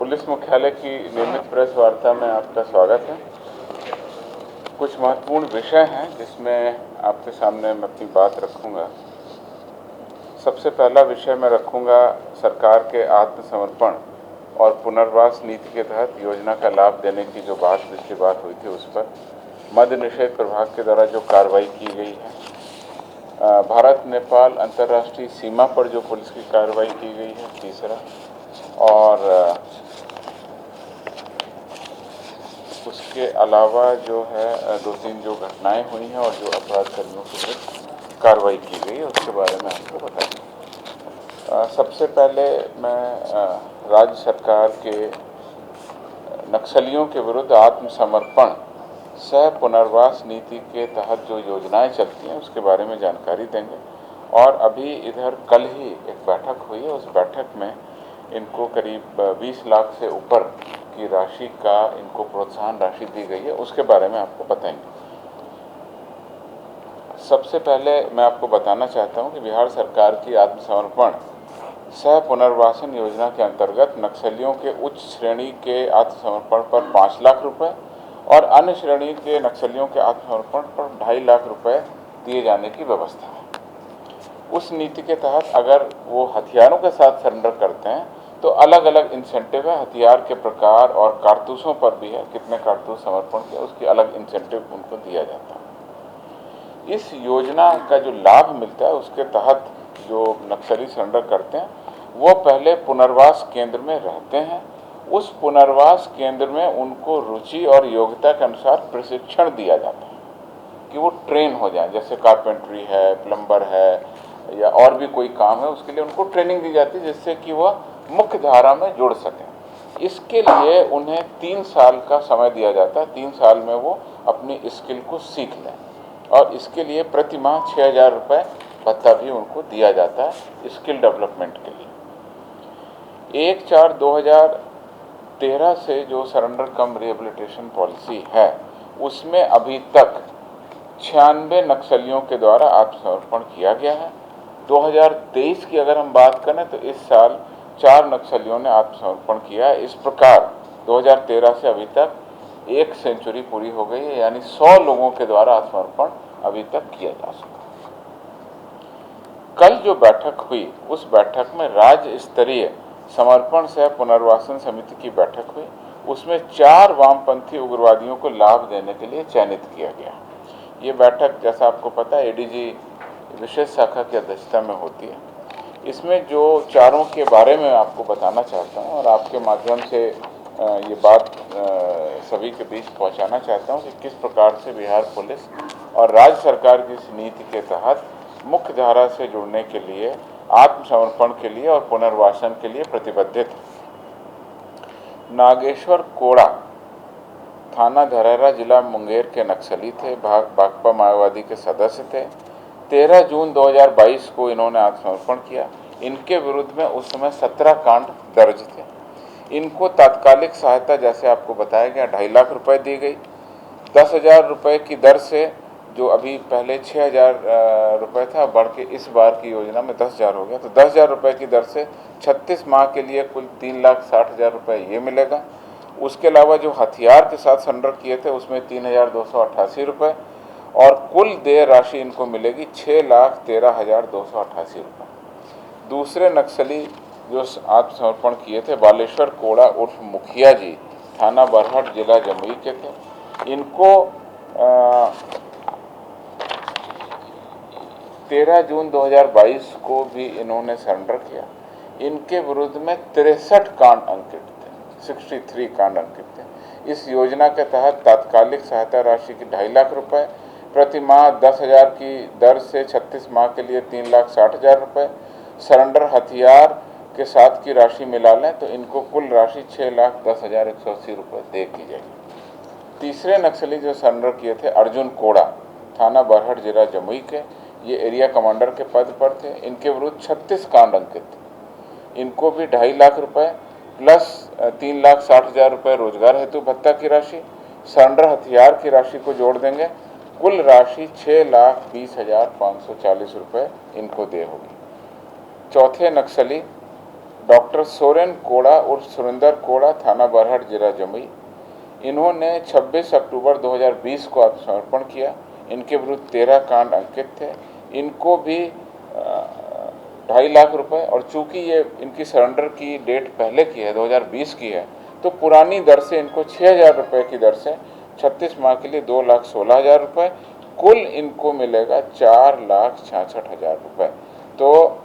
Police मुख्यालय की नियमित प्रेस वार्ता में आपका स्वागत है। कुछ महत्वपूर्ण विषय हैं जिसमें आपके सामने मैं अपनी बात रखूंगा। सबसे पहला विषय मैं रखूंगा सरकार के आत्मसमर्पण और पुनर्वास नीति के तहत योजना का लाभ देने की जो पिछली बात हुई थी उस पर। मद्य निषेध प्रभाग के द्वारा जो कार्रवाई की गई है, भारत नेपाल अंतर्राष्ट्रीय सीमा पर जो पुलिस की कार्रवाई की गई है, तीसरा, और उसके अलावा जो है दो तीन जो घटनाएं हुई हैं और जो अपराध कर्मियों के विरुद्ध कार्रवाई की गई है उसके बारे में आपको बताऊंगा। सबसे पहले मैं राज्य सरकार के नक्सलियों के विरुद्ध आत्मसमर्पण सह पुनर्वास नीति के तहत जो योजनाएं चलती हैं उसके बारे में जानकारी देंगे। और अभी इधर कल ही एक बैठक हुई है, उस बैठक में इनको करीब 20 लाख से ऊपर की राशि का इनको प्रोत्साहन राशि दी गई है, उसके बारे में आपको बताएंगे। सबसे पहले मैं आपको बताना चाहता हूं कि बिहार सरकार की आत्मसमर्पण सह पुनर्वासन योजना के अंतर्गत नक्सलियों के उच्च श्रेणी के आत्मसमर्पण पर 5 लाख रुपए और अन्य श्रेणी के नक्सलियों के आत्मसमर्पण पर 2.5 लाख रुपए दिए जाने की व्यवस्था है। उस नीति के तहत अगर वो हथियारों के साथ सरेंडर करते हैं तो अलग अलग इंसेंटिव है, हथियार के प्रकार और कारतूसों पर भी है, कितने कारतूस समर्पण किया उसकी अलग इंसेंटिव उनको दिया जाता है। इस योजना का जो लाभ मिलता है उसके तहत जो नक्सली सरेंडर करते हैं वो पहले पुनर्वास केंद्र में रहते हैं। उस पुनर्वास केंद्र में उनको रुचि और योग्यता के अनुसार प्रशिक्षण दिया जाता है कि वो ट्रेन हो जाए, जैसे कारपेंट्री है, प्लम्बर है या और भी कोई काम है, उसके लिए उनको ट्रेनिंग दी जाती है जिससे कि वह मुख्य धारा में जुड़ सकें। इसके लिए उन्हें 3 साल का समय दिया जाता है। 3 साल में वो अपनी स्किल को सीख लें और इसके लिए प्रति माह 6,000 रुपये भत्ता भी उनको दिया जाता है स्किल डेवलपमेंट के लिए। 1/4/2013 से जो सरेंडर कम रिहेबिलिटेशन पॉलिसी है उसमें अभी तक 96 नक्सलियों के द्वारा आत्मसमर्पण किया गया है। 2023 की अगर हम बात करें तो इस साल 4 नक्सलियों ने आत्मसमर्पण किया है। इस प्रकार 2013 से अभी तक 1 सेंचुरी पूरी हो गई है, यानी 100 लोगों के द्वारा आत्मसमर्पण अभी तक किया जा सका। कल जो बैठक हुई उस बैठक में राज्य स्तरीय समर्पण सह पुनर्वासन समिति की बैठक हुई। उसमें 4 वामपंथी उग्रवादियों को लाभ देने के लिए चयनित किया गया। ये बैठक जैसा आपको पता है एडीजी विशेष शाखा की अध्यक्षता में होती है। इसमें जो चारों के बारे में आपको बताना चाहता हूँ और आपके माध्यम से ये बात सभी के बीच पहुँचाना चाहता हूँ कि किस प्रकार से बिहार पुलिस और राज्य सरकार की इस नीति के तहत मुख्य धारा से जुड़ने के लिए, आत्मसमर्पण के लिए और पुनर्वासन के लिए प्रतिबद्धित। नागेश्वर कोड़ा थाना धरहरा जिला मुंगेर के नक्सली थे, भाकपा माओवादी के सदस्य थे। 13 जून 2022 को इन्होंने आत्मसमर्पण किया। इनके विरुद्ध में उस समय 17 कांड दर्ज थे। इनको तात्कालिक सहायता, जैसे आपको बताया गया, 2.5 लाख रुपए दी गई। 10,000 रुपये की दर से, जो अभी पहले 6,000 रुपये था, बढ़ के इस बार की योजना में 10,000 हो गया, तो 10,000 रुपये की दर से 36 माह के लिए कुल 3,60,000 रुपये ये मिलेगा। उसके अलावा जो हथियार के साथ सरेंडर किए थे उसमें 3,288 रुपये और कुल देय राशि इनको मिलेगी 6,13,288 रुपये। दूसरे नक्सली जो आत्मसमर्पण किए थे बालेश्वर कोड़ा उर्फ मुखिया जी, थाना बरहट जिला जमुई के थे। इनको 13 जून 2022 को भी इन्होंने सरेंडर किया। इनके विरुद्ध में 63 कांड अंकित थे, 63 कांड अंकित थे। इस योजना के तहत तात्कालिक सहायता राशि की 2.5 लाख रुपए, प्रति माह 10,000 की दर से 36 माह के लिए 3,60,000 रुपये, सरेंडर हथियार के साथ की राशि मिला लें तो इनको कुल राशि 6,10,180 रुपये दे की जाएगी। तीसरे नक्सली जो सरेंडर किए थे अर्जुन कोड़ा, थाना बरहट जिला जमुई के, ये एरिया कमांडर के पद पर थे। इनके विरुद्ध 36 कांड अंकित थे। इनको भी 2.5 लाख रुपए प्लस 3,60,000 रुपये रोजगार हेतु भत्ता की राशि, सरेंडर हथियार की राशि को जोड़ देंगे, कुल राशि 6,20,540 रुपये इनको दे होगी। चौथे नक्सली डॉक्टर सोरेन कोड़ा उर्फ सुरेंद्र कोड़ा, थाना बरहट, जिला जमुई। इन्होंने 26 अक्टूबर 2020 को आत्मसमर्पण किया। इनके विरुद्ध 13 कांड अंकित थे। इनको भी 2.5 लाख रुपए, और चूंकि ये इनकी सरेंडर की डेट पहले की है, 2020 की है, तो पुरानी दर से इनको 6,000 रुपये की दर से 36 माह के लिए 2,16,000 रुपये, कुल इनको मिलेगा 4,66,000 रुपये। तो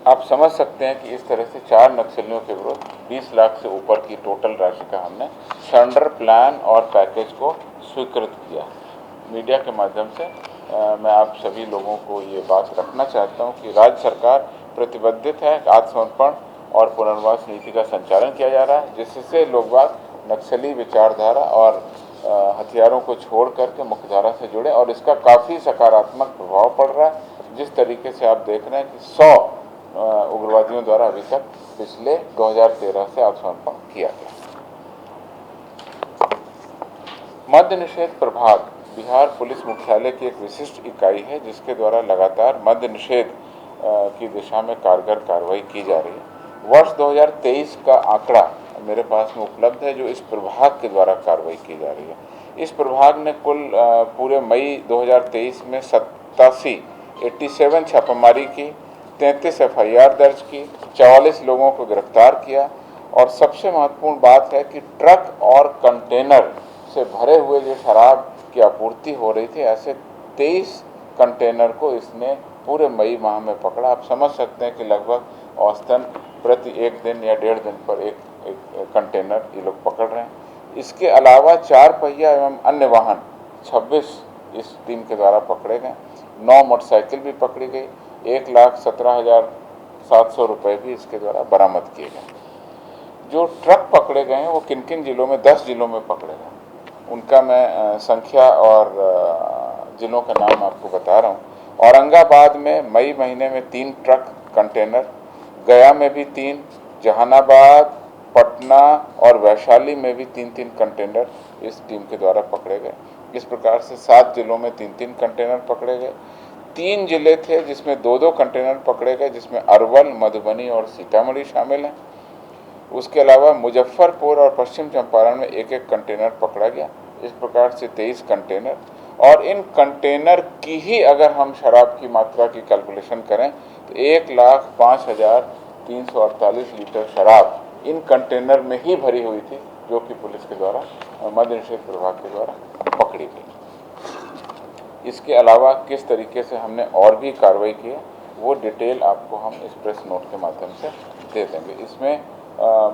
आप समझ सकते हैं कि इस तरह से 4 नक्सलियों के विरुद्ध 20 लाख से ऊपर की टोटल राशि का हमने सरेंडर प्लान और पैकेज को स्वीकृत किया। मीडिया के माध्यम से मैं आप सभी लोगों को ये बात रखना चाहता हूँ कि राज्य सरकार प्रतिबद्धित है। आत्मसमर्पण और पुनर्वास नीति का संचालन किया जा रहा है, जिससे लोग नक्सली विचारधारा और हथियारों को छोड़ करके मुख्यधारा से जुड़े, और इसका काफ़ी सकारात्मक प्रभाव पड़ रहा है। जिस तरीके से आप देख रहे हैं कि 100 उग्रवादियों द्वारा अभी तक पिछले 2013 से आत्मसमर्पण किया गया। मद्य निषेध प्रभाग बिहार पुलिस मुख्यालय की एक विशिष्ट इकाई है, जिसके द्वारा लगातार मद्य निषेध की दिशा में कारगर कार्रवाई की जा रही है। वर्ष 2023 का आंकड़ा मेरे पास में उपलब्ध है, जो इस प्रभाग के द्वारा कार्रवाई की जा रही है। इस प्रभाग ने कुल पूरे मई 2023 में 87 छापामारी की, 33 FIR दर्ज की, 44 लोगों को गिरफ्तार किया, और सबसे महत्वपूर्ण बात है कि ट्रक और कंटेनर से भरे हुए जो शराब की आपूर्ति हो रही थी, ऐसे 23 कंटेनर को इसने पूरे मई माह में पकड़ा। आप समझ सकते हैं कि लगभग औसतन प्रति 1 दिन या 1.5 दिन पर एक कंटेनर ये लोग पकड़ रहे हैं। इसके अलावा 4 पहिया एवं अन्य वाहन 26 इस टीम के द्वारा पकड़े गए। 9 मोटरसाइकिल भी पकड़ी गई। 1,17,700 रुपये भी इसके द्वारा बरामद किए गए। जो ट्रक पकड़े गए हैं वो किन किन जिलों में, 10 जिलों में पकड़े गए, उनका मैं संख्या और जिलों का नाम आपको बता रहा हूँ। औरंगाबाद में मई महीने में 3 ट्रक कंटेनर, गया में भी 3, जहानाबाद, पटना और वैशाली में भी 3-3 कंटेनर इस टीम के द्वारा पकड़े गए। इस प्रकार से 7 जिलों में 3-3 कंटेनर पकड़े गए। 3 जिले थे जिसमें 2-2 कंटेनर पकड़े गए, जिसमें अरवल, मधुबनी और सीतामढ़ी शामिल हैं। उसके अलावा मुजफ्फरपुर और पश्चिम चंपारण में 1-1 कंटेनर पकड़ा गया। इस प्रकार से 23 कंटेनर, और इन कंटेनर की ही अगर हम शराब की मात्रा की कैलकुलेशन करें तो 1,05,348 लीटर शराब इन कंटेनर में ही भरी हुई थी, जो कि पुलिस के द्वारा, मद्य निषेध प्रभाग के द्वारा पकड़ी गई। इसके अलावा किस तरीके से हमने और भी कार्रवाई की है, वो डिटेल आपको हम इस प्रेस नोट के माध्यम से दे देंगे। इसमें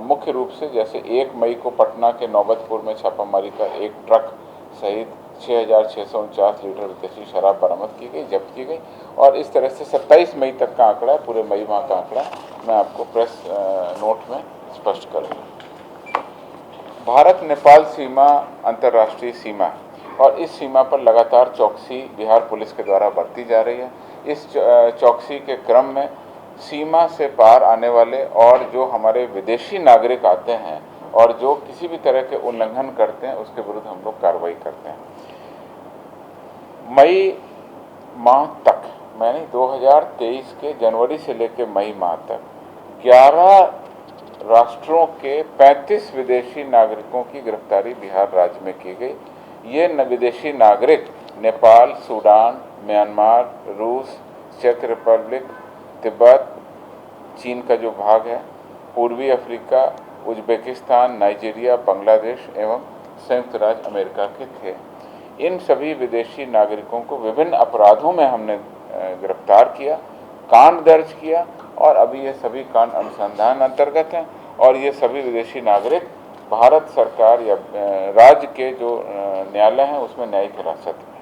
मुख्य रूप से जैसे 1 मई को पटना के नौबतपुर में छापामारी का 1 ट्रक सहित 6,649 लीटर विदेशी शराब बरामद की गई, जब्त की गई, और इस तरह से 27 मई तक का आंकड़ा है, पूरे मई माह का आंकड़ा मैं आपको प्रेस नोट में स्पष्ट करूँगा। भारत नेपाल सीमा अंतर्राष्ट्रीय सीमा है, और इस सीमा पर लगातार चौकसी बिहार पुलिस के द्वारा बरती जा रही है। इस चौकसी के क्रम में सीमा से पार आने वाले और जो हमारे विदेशी नागरिक आते हैं और जो किसी भी तरह के उल्लंघन करते हैं, उसके विरुद्ध हम लोग कार्रवाई करते हैं। मई माह तक, मैंने 2023 के जनवरी से लेकर मई माह तक 11 राष्ट्रों के 35 विदेशी नागरिकों की गिरफ्तारी बिहार राज्य में की गई। ये विदेशी नागरिक नेपाल, सूडान, म्यांमार, रूस, चेक रिपब्लिक, तिब्बत, चीन का जो भाग है, पूर्वी अफ्रीका, उज्बेकिस्तान, नाइजीरिया, बांग्लादेश एवं संयुक्त राज्य अमेरिका के थे। इन सभी विदेशी नागरिकों को विभिन्न अपराधों में हमने गिरफ्तार किया, कांड दर्ज किया, और अभी ये सभी कांड अनुसंधान अंतर्गत हैं, और ये सभी विदेशी नागरिक भारत सरकार या राज्य के जो न्यायालय हैं उसमें न्यायिक हिरासत में।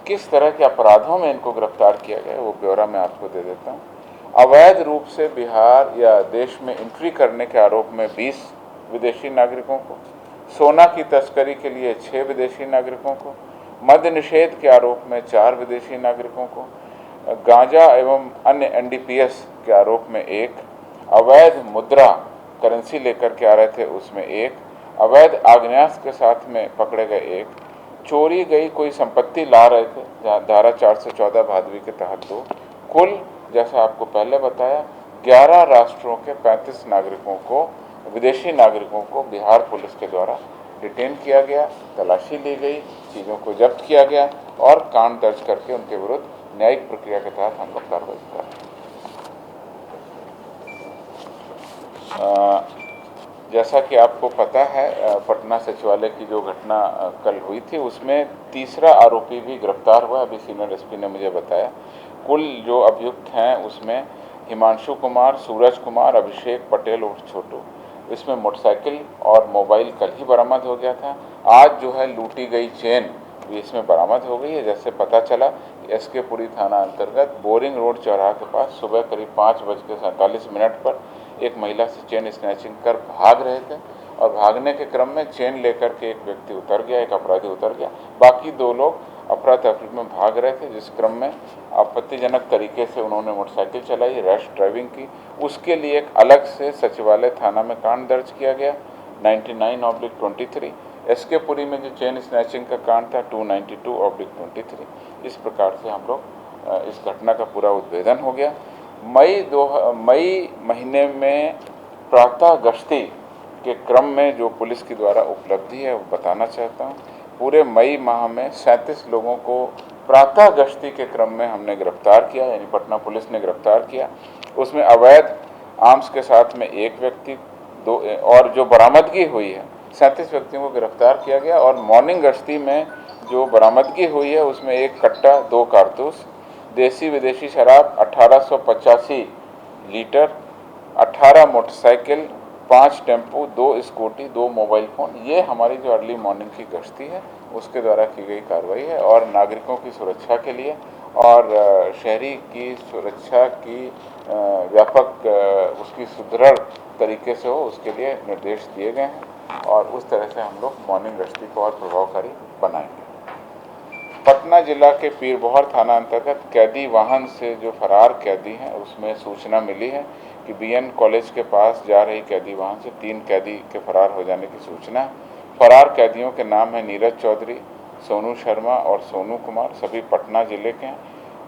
किस तरह के अपराधों में इनको गिरफ्तार किया गया वो ब्यौरा मैं आपको दे देता हूँ। अवैध रूप से बिहार या देश में एंट्री करने के आरोप में 20 विदेशी नागरिकों को, सोना की तस्करी के लिए 6 विदेशी नागरिकों को, मद्य निषेध के आरोप में 4 विदेशी नागरिकों को, गांजा एवं अन्य NDPS के आरोप में 1, अवैध मुद्रा करेंसी लेकर के आ रहे थे उसमें 1, अवैध आग्नेयास्त्र के साथ में पकड़े गए 1, चोरी गई कोई संपत्ति ला रहे थे धारा 414 भादवी के तहत 2, कुल जैसा आपको पहले बताया 11 राष्ट्रों के 35 नागरिकों को, विदेशी नागरिकों को बिहार पुलिस के द्वारा डिटेन किया गया, तलाशी ली गई, चीज़ों को जब्त किया गया और कांड दर्ज करके उनके विरुद्ध न्यायिक प्रक्रिया के तहत हम लोग कार्रवाई कर रहे हैं। जैसा कि आपको पता है, पटना सचिवालय की जो घटना कल हुई थी उसमें तीसरा आरोपी भी गिरफ्तार हुआ। अभी सीनियर एसपी ने मुझे बताया कुल जो अभियुक्त हैं उसमें हिमांशु कुमार, सूरज कुमार, अभिषेक पटेल उर्फ छोटू, इसमें मोटरसाइकिल और मोबाइल कल ही बरामद हो गया था। आज जो है लूटी गई चेन भी इसमें बरामद हो गई है। जैसे पता चला कि एसके पुरी थाना अंतर्गत बोरिंग रोड चौराहा के पास सुबह करीब 5:47 पर एक महिला से चेन स्नैचिंग कर भाग रहे थे और भागने के क्रम में चेन लेकर के एक व्यक्ति उतर गया, एक अपराधी उतर गया, बाकी 2 लोग अफरा तफरी में भाग रहे थे, जिस क्रम में आपत्तिजनक तरीके से उन्होंने मोटरसाइकिल चलाई, रैश ड्राइविंग की। उसके लिए एक अलग से सचिवालय थाना में कांड दर्ज किया गया 99/23। एसके पुरी में जो चेन स्नैचिंग का कांड था 292/23। इस प्रकार से हम लोग इस घटना का पूरा उद्भेदन हो गया। मई महीने में प्रातः गश्ती के क्रम में जो पुलिस के द्वारा उपलब्धि है वो बताना चाहता हूँ। पूरे मई माह में 37 लोगों को प्रातः गश्ती के क्रम में हमने गिरफ्तार किया, यानी पटना पुलिस ने गिरफ्तार किया। उसमें अवैध आर्म्स के साथ में एक व्यक्ति, 2 और जो बरामदगी हुई है 37 व्यक्तियों को गिरफ्तार किया गया। और मॉर्निंग गश्ती में जो बरामदगी हुई है उसमें 1 कट्टा, 2 कारतूस, देसी विदेशी शराब 1885 litre, 18 motorcycle, 5 tempo, 2 scooty, 2 mobile phone, ये हमारी जो अर्ली मॉर्निंग की गश्ती है उसके द्वारा की गई कार्रवाई है। और नागरिकों की सुरक्षा के लिए और शहरी की सुरक्षा की व्यापक उसकी सुदृढ़ तरीके से हो उसके लिए निर्देश दिए गए हैं और उस तरह से हम लोग मॉर्निंग गश्ती को और प्रभावकारी बनाएंगे। पटना जिला के पीरबोहर थाना अंतर्गत कैदी वाहन से जो फरार कैदी हैं उसमें सूचना मिली है कि बीएन कॉलेज के पास जा रही कैदी वाहन से 3 कैदी के फरार हो जाने की सूचना है। फरार कैदियों के नाम है नीरज चौधरी, सोनू शर्मा और सोनू कुमार, सभी पटना जिले के हैं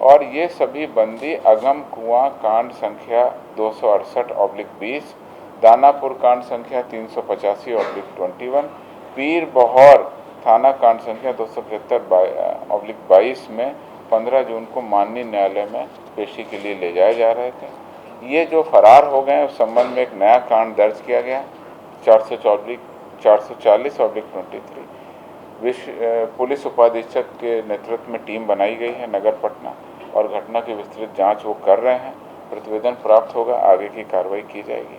और ये सभी बंदी अगम कुआं कांड संख्या 268/20, दानापुर कांड संख्या 385/21, पीरबोहर थाना कांड संख्या 275/22 में 15 जून को माननीय न्यायालय में पेशी के लिए ले जाए जा रहे थे। ये जो फरार हो गए उस संबंध में एक नया कांड दर्ज किया गया 440/23। पुलिस उपाधीक्षक के नेतृत्व में टीम बनाई गई है नगर पटना और घटना की विस्तृत जांच वो कर रहे हैं। प्रतिवेदन प्राप्त होगा, आगे की कार्रवाई की जाएगी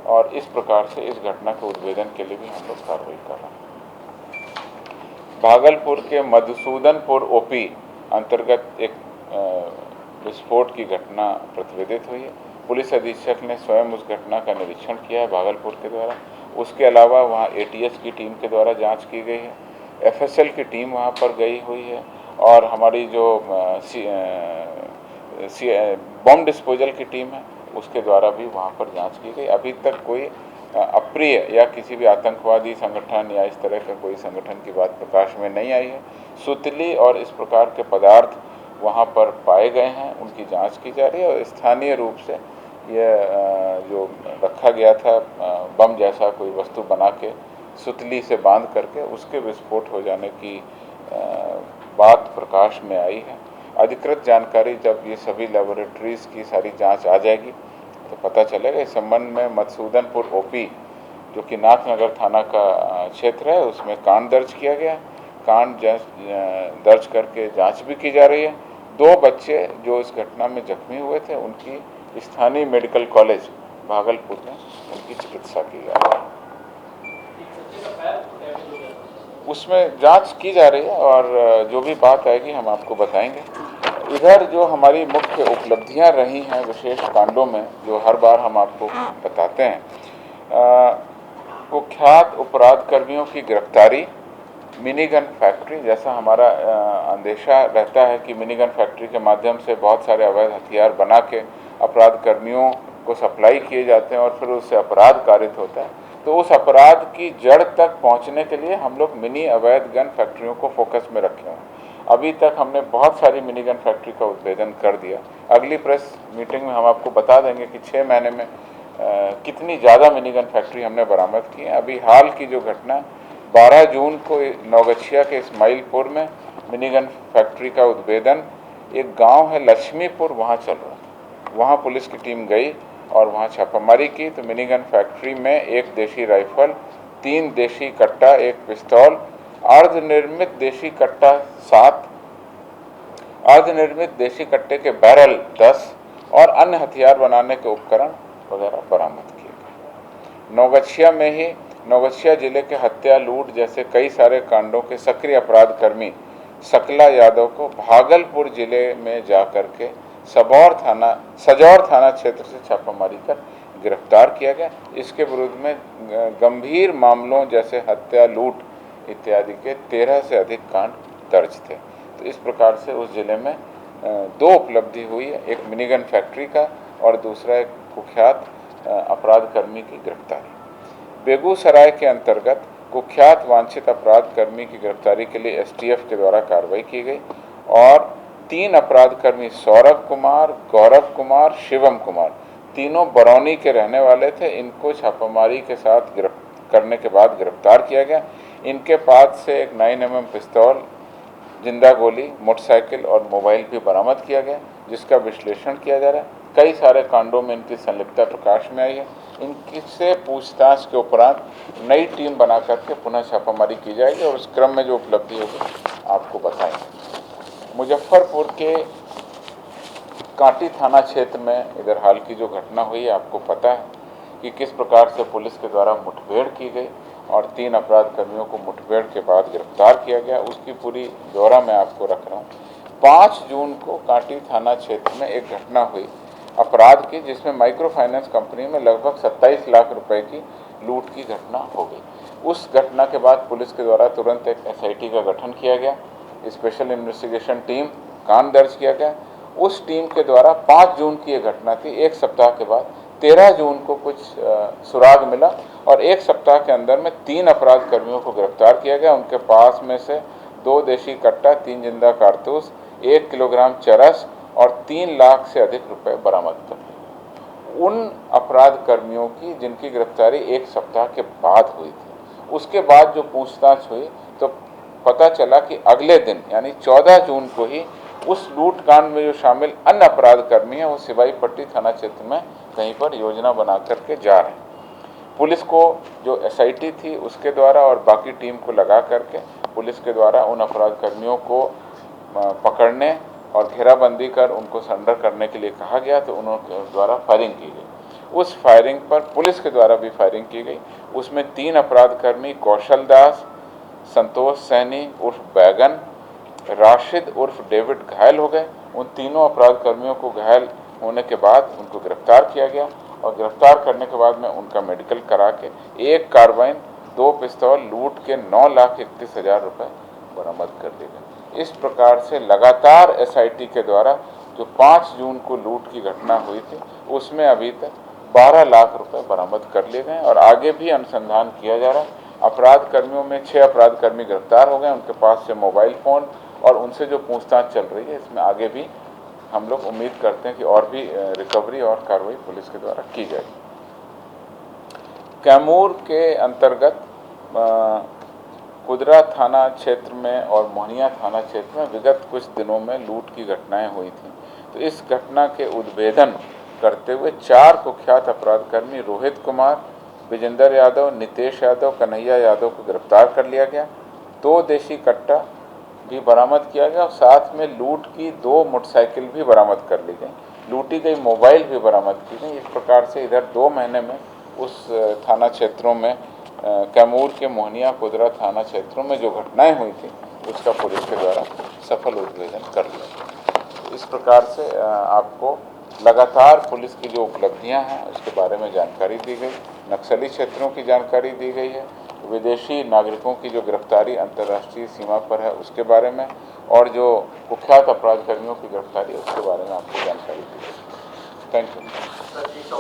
और इस प्रकार से इस घटना के उद्भेदन के लिए भी हम लोग कार्रवाई कर रहे हैं। भागलपुर के मधुसूदनपुर ओपी अंतर्गत एक विस्फोट की घटना प्रतिवेदित हुई है। पुलिस अधीक्षक ने स्वयं उस घटना का निरीक्षण किया है भागलपुर के द्वारा। उसके अलावा वहां एटीएस की टीम के द्वारा जांच की गई है, एफएसएल की टीम वहां पर गई हुई है और हमारी जो बॉम्ब डिस्पोजल की टीम है उसके द्वारा भी वहां पर जांच की गई। अभी तक कोई अप्रिय या किसी भी आतंकवादी संगठन या इस तरह का कोई संगठन की बात प्रकाश में नहीं आई है। सुतली और इस प्रकार के पदार्थ वहाँ पर पाए गए हैं, उनकी जांच की जा रही है और स्थानीय रूप से यह जो रखा गया था बम जैसा कोई वस्तु बना के सुतली से बांध करके उसके विस्फोट हो जाने की बात प्रकाश में आई है। अधिकृत जानकारी जब ये सभी लेबोरेटरीज़ की सारी जांच आ जाएगी तो पता चलेगा। इस संबंध में मधुसूदनपुर ओपी जो कि नाथनगर थाना का क्षेत्र है उसमें कांड दर्ज किया गया। कांड दर्ज करके जांच भी की जा रही है। 2 बच्चे जो इस घटना में जख्मी हुए थे उनकी स्थानीय मेडिकल कॉलेज भागलपुर में उनकी चिकित्सा की जा रही है। उसमें जांच की जा रही है और जो भी बात आएगी हम आपको बताएंगे। इधर जो हमारी मुख्य उपलब्धियां रही हैं विशेष कांडों में जो हर बार हम आपको बताते हैं, कुख्यात अपराध कर्मियों की गिरफ्तारी, मिनी गन फैक्ट्री, जैसा हमारा अंदेशा रहता है कि मिनी गन फैक्ट्री के माध्यम से बहुत सारे अवैध हथियार बना के अपराध कर्मियों को सप्लाई किए जाते हैं और फिर उससे अपराध कारित होता है। तो उस अपराध की जड़ तक पहुंचने के लिए हम लोग मिनी अवैध गन फैक्ट्रियों को फोकस में रखे हैं अभी तक हमने बहुत सारी मिनीगन फैक्ट्री का उद्भेदन कर दिया। अगली प्रेस मीटिंग में हम आपको बता देंगे कि 6 महीने में कितनी ज़्यादा मिनीगन फैक्ट्री हमने बरामद की है। अभी हाल की जो घटना 12 जून को नौगछिया के इस्माइलपुर में मिनीगन फैक्ट्री का उद्भेदन, एक गांव है लक्ष्मीपुर, वहाँ चल रहा था। वहाँ पुलिस की टीम गई और वहाँ छापामारी की तो मिनीगन फैक्ट्री में 1 देशी राइफल, 3 देशी कट्टा, 1 पिस्तौल, अर्धनिर्मित देशी कट्टा 7, अर्धनिर्मित देशी कट्टे के बैरल 10 और अन्य हथियार बनाने के उपकरण वगैरह बरामद किए गए। नौगछिया जिले के हत्या, लूट जैसे कई सारे कांडों के सक्रिय अपराध कर्मी सकला यादव को भागलपुर जिले में जाकर के सजौर थाना क्षेत्र से छापामारी कर गिरफ्तार किया गया। इसके विरुद्ध में गंभीर मामलों जैसे हत्या, लूट इत्यादि के 13 से अधिक कांड दर्ज थे। तो इस प्रकार से उस जिले में 2 उपलब्धि हुई है, एक मिनीगन फैक्ट्री का और दूसरा एक कुख्यात अपराध कर्मी की गिरफ्तारी। बेगूसराय के अंतर्गत कुख्यात वांछित अपराध कर्मी की गिरफ्तारी के लिए एसटीएफ के द्वारा कार्रवाई की गई और 3 अपराध कर्मी सौरभ कुमार, गौरव कुमार, शिवम कुमार, तीनों बरौनी के रहने वाले थे। इनको छापामारी के साथ करने के बाद गिरफ्तार किया गया। इनके पास से एक 9mm पिस्तौल, जिंदा गोली, मोटरसाइकिल और मोबाइल भी बरामद किया गया, जिसका विश्लेषण किया जा रहा है। कई सारे कांडों में इनकी संलिप्तता प्रकाश में आई है। इनसे पूछताछ के उपरांत नई टीम बना करके पुनः छापामारी की जाएगी और उस क्रम में जो उपलब्धि होगी आपको बताएंगे। मुजफ्फरपुर के कांटी थाना क्षेत्र में इधर हाल की जो घटना हुई है, आपको पता है कि किस प्रकार से पुलिस के द्वारा मुठभेड़ की गई और 3 अपराध कर्मियों को मुठभेड़ के बाद गिरफ्तार किया गया। उसकी पूरी ब्यौरा मैं आपको रख रहा हूँ। 5 जून को कांटी थाना क्षेत्र में एक घटना हुई अपराध की, जिसमें माइक्रो फाइनेंस कंपनी में लगभग 27 लाख रुपए की लूट की घटना हो गई। उस घटना के बाद पुलिस के द्वारा तुरंत एक एसआईटी का गठन किया गया, स्पेशल इन्वेस्टिगेशन टीम, कांड दर्ज किया गया। उस टीम के द्वारा 5 जून की यह घटना थी। 1 सप्ताह के बाद 13 जून को कुछ सुराग मिला और 1 सप्ताह के अंदर में 3 अपराध कर्मियों को गिरफ्तार किया गया। उनके पास में से 2 देशी कट्टा, 3 जिंदा कारतूस, 1 किलोग्राम चरस और 3 लाख से अधिक रुपए बरामद कर लिए। उन अपराध कर्मियों की जिनकी गिरफ्तारी 1 सप्ताह के बाद हुई थी, उसके बाद जो पूछताछ हुई तो पता चला कि अगले दिन यानी 14 जून को ही उस लूट कांड में जो शामिल अन्य अपराध कर्मी हैं वो सिवाई पट्टी थाना क्षेत्र में कहीं पर योजना बना करके जा रहे हैं। पुलिस को जो एसआईटी थी उसके द्वारा और बाकी टीम को लगा करके पुलिस के द्वारा उन अपराध कर्मियों को पकड़ने और घेराबंदी कर उनको सरेंडर करने के लिए कहा गया, तो उनके द्वारा फायरिंग की गई। उस फायरिंग पर पुलिस के द्वारा भी फायरिंग की गई। उसमें 3 अपराध कर्मी कौशल दास, संतोष सैनी उर्फ बैगन, राशिद उर्फ डेविड घायल हो गए। उन तीनों अपराध कर्मियों को घायल होने के बाद उनको गिरफ्तार किया गया और गिरफ्तार करने के बाद में उनका मेडिकल करा के 1 कार्बाइन, 2 पिस्तौल, लूट के 9,31,000 रुपये बरामद कर लिए गए। इस प्रकार से लगातार एसआईटी के द्वारा जो 5 जून को लूट की घटना हुई थी उसमें अभी तक 12 लाख रुपए बरामद कर लिए गए और आगे भी अनुसंधान किया जा रहा है। अपराध कर्मियों में 6 अपराध कर्मी गिरफ्तार हो गए, उनके पास से मोबाइल फ़ोन और उनसे जो पूछताछ चल रही है, इसमें आगे भी हम लोग उम्मीद करते हैं कि और भी रिकवरी और कार्रवाई पुलिस के द्वारा की जाएगी। कैमूर के अंतर्गत कुदरा थाना क्षेत्र में और मोहनिया थाना क्षेत्र में विगत कुछ दिनों में लूट की घटनाएं हुई थी। तो इस घटना के उद्भेदन करते हुए 4 कुख्यात अपराधकर्मी रोहित कुमार, विजेंद्र यादव, नितेश यादव, कन्हैया यादव को गिरफ्तार कर लिया गया। 2 देशी कट्टा भी बरामद किया गया और साथ में लूट की 2 मोटरसाइकिल भी बरामद कर ली गई। लूटी गई मोबाइल भी बरामद की गई। इस प्रकार से इधर 2 महीने में उस थाना क्षेत्रों में कैमूर के मोहनिया कुदरा थाना क्षेत्रों में जो घटनाएं हुई थी उसका पुलिस के द्वारा सफल उद्भेदन कर लिया। इस प्रकार से आपको लगातार पुलिस की जो उपलब्धियां हैं उसके बारे में जानकारी दी गई। नक्सली क्षेत्रों की जानकारी दी गई है, विदेशी नागरिकों की जो गिरफ्तारी अंतर्राष्ट्रीय सीमा पर है उसके बारे में, और जो कुख्यात अपराध कर्मियों की गिरफ्तारी है उसके बारे में आपको जानकारी दी गई। Thank you.